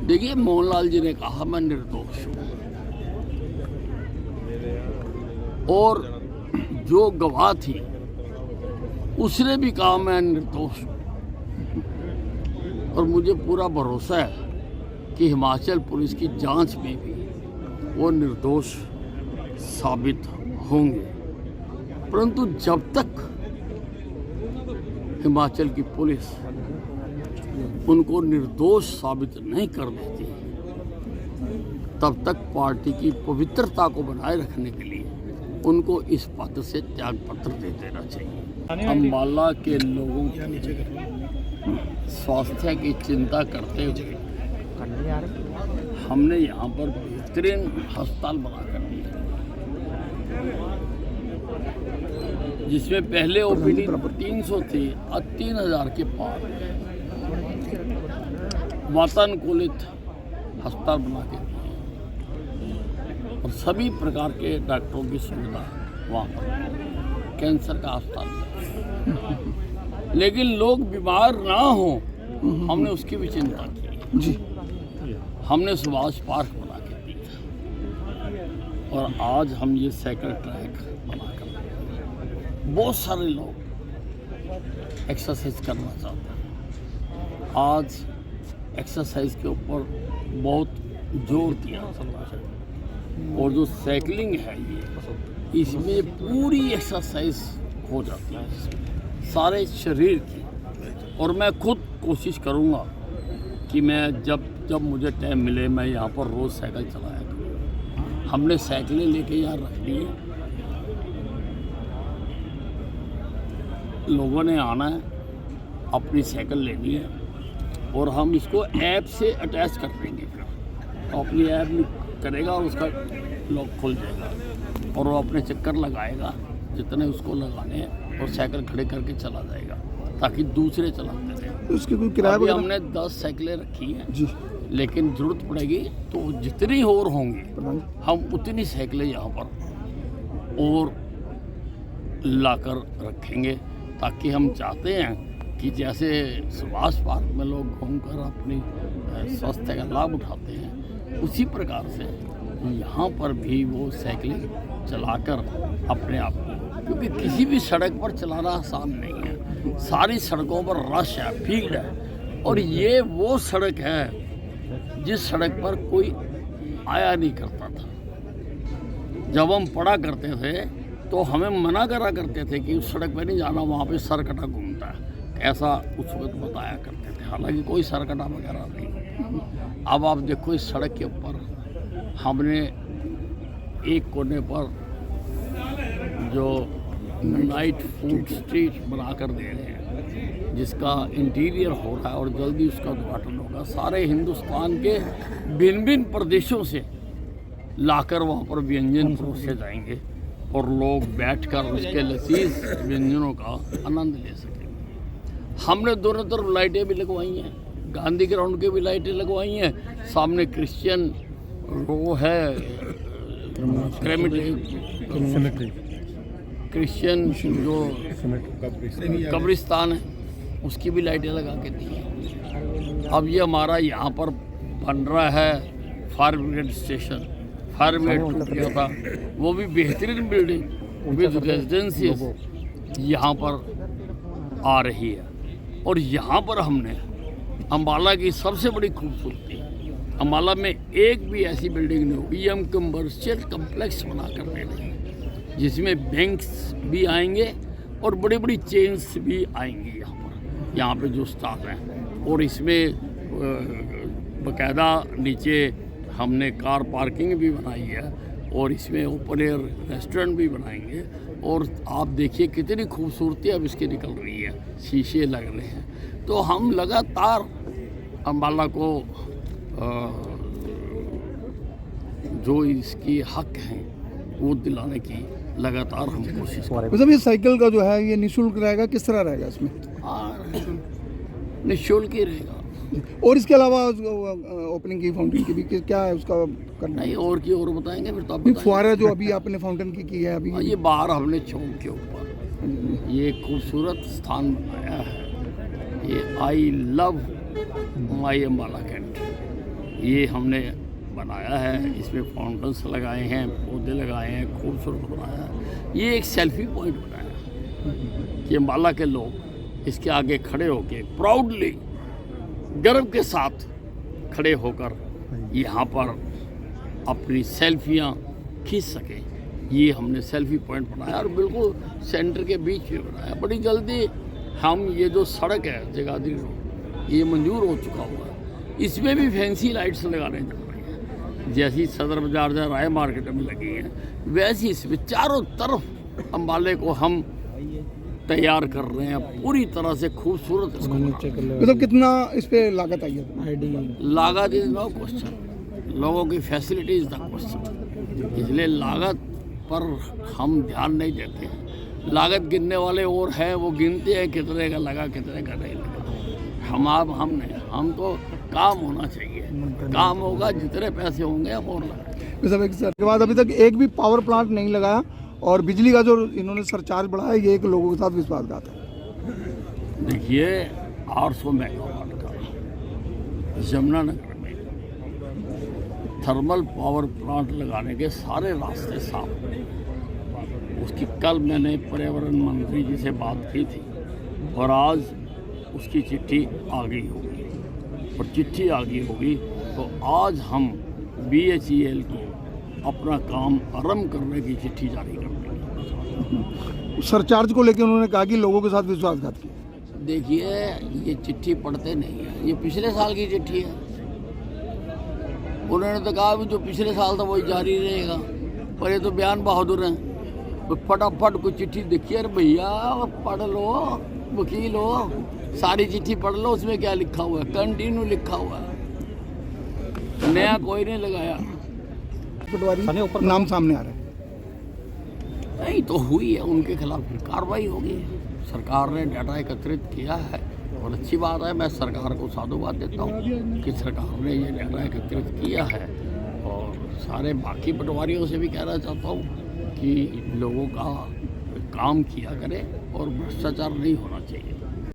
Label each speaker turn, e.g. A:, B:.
A: देखिए, मोहनलाल जी ने कहा मैं निर्दोष हूँ, और जो गवाह थी उसने भी कहा मैं निर्दोष हूँ। और मुझे पूरा भरोसा है कि हिमाचल पुलिस की जांच में भी वो निर्दोष साबित होंगे। परंतु जब तक हिमाचल की पुलिस उनको निर्दोष साबित नहीं कर देती, तब तक पार्टी की पवित्रता को बनाए रखने के लिए उनको इस पद से त्याग पत्र दे देना चाहिए। अम्बाला के लोगों के स्वास्थ्य की चिंता करते हुए हमने यहाँ पर बेहतरीन अस्पताल बनाकर दिया, जिसमें पहले ओपीडी 300 थी, अब 3000 के पार वातानुकूलित अस्पताल बना के दिए, और सभी प्रकार के डॉक्टरों की सुविधा वहाँ पर, कैंसर का अस्पताल। लेकिन लोग बीमार ना हो, हमने उसकी भी चिंता की जी। हमने सुभाष पार्क बना के दिया, और आज हम ये साइकिल ट्रैक बना कर, बहुत सारे लोग एक्सरसाइज करना चाहते हैं। आज एक्सरसाइज के ऊपर बहुत जोर दिया चलना चाहिए, और जो साइकिलिंग है ये, इसमें पूरी एक्सरसाइज हो जाती है सारे शरीर की। और मैं खुद कोशिश करूँगा कि मैं जब मुझे टाइम मिले मैं यहाँ पर रोज़ साइकिल चलाया करूँ। हमने साइकिलें लेके यहाँ रख ली है, लोगों ने आना है, अपनी साइकिल लेनी है, और हम इसको ऐप से अटैच कर देंगे। फिर तो अपनी ऐप में करेगा और उसका लॉक खुल जाएगा, और वो अपने चक्कर लगाएगा जितने उसको लगाने हैं, और साइकिल खड़े करके चला जाएगा ताकि दूसरे चलाते रहे।
B: उसके कोई किराया?
A: अभी हमने 10 साइकिलें रखी हैं
B: जी,
A: लेकिन ज़रूरत पड़ेगी तो जितनी और होंगी हम उतनी साइकिलें यहाँ पर और लाकर रखेंगे, ताकि हम चाहते हैं कि जैसे सुभाष पार्क में लोग घूमकर अपनी स्वास्थ्य का लाभ उठाते हैं, उसी प्रकार से यहाँ पर भी वो साइकिलिंग चलाकर अपने आप को, क्योंकि किसी भी सड़क पर चलाना आसान नहीं है, सारी सड़कों पर रश है, भीड़ है, और ये वो सड़क है जिस सड़क पर कोई आया नहीं करता था। जब हम पढ़ा करते थे तो हमें मना करा करते थे कि उस सड़क पर नहीं जाना, वहाँ पे सरकटा घूमता है, ऐसा उस वक्त बताया करते थे। हालांकि कोई सरकटा वगैरह नहीं। अब आप देखो, इस सड़क के ऊपर हमने एक कोने पर जो नाइट फूड स्ट्रीट बना कर दे रहे हैं, जिसका इंटीरियर हो रहा है और जल्दी उसका उद्घाटन होगा। सारे हिंदुस्तान के भिन्न भिन्न प्रदेशों से लाकर वहाँ पर व्यंजन परोसे जाएंगे, और लोग बैठकर उसके लजीज व्यंजनों का आनंद ले सकेंगे। हमने दोनों तरफ लाइटें भी लगवाई हैं, गांधी ग्राउंड के भी लाइटें लगवाई हैं, सामने क्रिश्चियन वो है क्रिश्चियन जो कब्रिस्तान है, उसकी भी लाइटें लगा के दी हैं। अब ये हमारा यहाँ पर बन रहा है fire brigade station, fire brigade टूट गया था, वो भी बेहतरीन बिल्डिंग विद रेजिडेंसीज यहाँ पर आ रही है। और यहाँ पर हमने अम्बाला की सबसे बड़ी खूबसूरती, अम्बाला में एक भी ऐसी बिल्डिंग नहीं होगी, हम कमर्शियल कम्प्लेक्स बना कर दे रहे हैं, जिसमें बैंक्स भी आएंगे और बड़ी बड़ी चेन्स भी आएंगी यहाँ पे जो स्टाफ हैं। और इसमें बाकायदा नीचे हमने कार पार्किंग भी बनाई है, और इसमें ओपन एयर रेस्टोरेंट भी बनाएंगे। और आप देखिए कितनी खूबसूरती अब इसकी निकल रही है, शीशे लग रहे हैं। तो हम लगातार अम्बाला को जो इसकी हक हैं वो दिलाने की लगातार हम कोशिश करें।
B: मतलब ये साइकिल का जो है ये निःशुल्क रहेगा, किस तरह रहेगा इसमें?
A: निःशुल्क ही रहेगा।
B: और इसके अलावा ओपनिंग की फाउंटेन की भी क्या है उसका करना?
A: नहीं, और की और बताएंगे फिर तो आप।
B: फुहारा जो अभी आपने फाउंटेन की है अभी,
A: ये बाहर हमने चौक के ऊपर ये खूबसूरत स्थान बनाया है, ये I love my Ambala cantt, ये हमने बनाया है, इसमें फाउंटेन्स लगाए हैं, पौधे लगाए हैं, खूबसूरत बनाया है। ये एक सेल्फी पॉइंट बनाया है कि अम्बाला के लोग इसके आगे खड़े होकर प्राउडली, गर्व के साथ खड़े होकर यहाँ पर अपनी सेल्फियाँ खींच सकें। ये हमने सेल्फी पॉइंट बनाया और बिल्कुल सेंटर के बीच में बनाया। बड़ी जल्दी हम ये जो सड़क है जगाधरी रोड, ये मंजूर हो चुका हुआ है। इसमें भी फैंसी लाइट्स लगाने जा रहे हैं, जैसी सदर बाजार या राय मार्केट में लगी हैं, वैसी इसमें चारों तरफ अम्बाले को हम तैयार कर रहे हैं, पूरी तरह से खूबसूरत इसको बना रहे हैं।
B: मतलब कितना इस पे लागत आई है?
A: लागत इज नो क्वेश्चन, लोगों की फैसिलिटी इज द क्वेश्चन। इसलिए लागत पर हम ध्यान नहीं देते हैं। लागत गिनने वाले और हैं, वो गिनते हैं कितने का लगा कितने का नहीं लगा। हम नहीं, हम तो काम होना चाहिए, काम होगा, जितने पैसे होंगे हम और लगाएंगे।
B: सब एक सर के बाद अभी तक एक भी पावर प्लांट नहीं लगाया और बिजली का जो इन्होंने सरचार्ज बढ़ाया, ये एक लोगों के साथ विश्वासघात है।
A: देखिए 800 मेगावाट का यमुनानगर में थर्मल पावर प्लांट लगाने के सारे रास्ते साफ हैं। उसकी कल मैंने पर्यावरण मंत्री जी से बात की थी और आज उसकी चिट्ठी आ गई होगी, और चिट्ठी आ गई होगी तो आज हम BHEL को अपना काम आरंभ करने की चिट्ठी जारी कर देंगे।
B: सरचार्ज को लेकर उन्होंने कहा कि लोगों के साथ विश्वासघात किया।
A: देखिए ये चिट्ठी पढ़ते नहीं है, ये पिछले साल की चिट्ठी है। उन्होंने तो कहा भी जो पिछले साल था वही जारी रहेगा, पर ये तो बयान बहादुर हैं। तो फटाफट कोई चिट्ठी देखिए, अरे भैया पढ़ लो, वकील हो, सारी चिट्ठी पढ़ लो, उसमें क्या लिखा हुआ है, कंटिन्यू लिखा हुआ है, नया कोई नहीं लगाया।
B: पटवारी नाम सामने आ रहा है।
A: नहीं तो हुई है, उनके खिलाफ फिर कार्रवाई होगी। सरकार ने डाटा एकत्रित किया है और अच्छी बात है, मैं सरकार को साधुवाद देता हूँ कि सरकार ने ये डाटा एकत्रित किया है। और सारे बाकी पटवारियों से भी कहना चाहता हूँ कि लोगों का काम किया करें और भ्रष्टाचार नहीं होना चाहिए।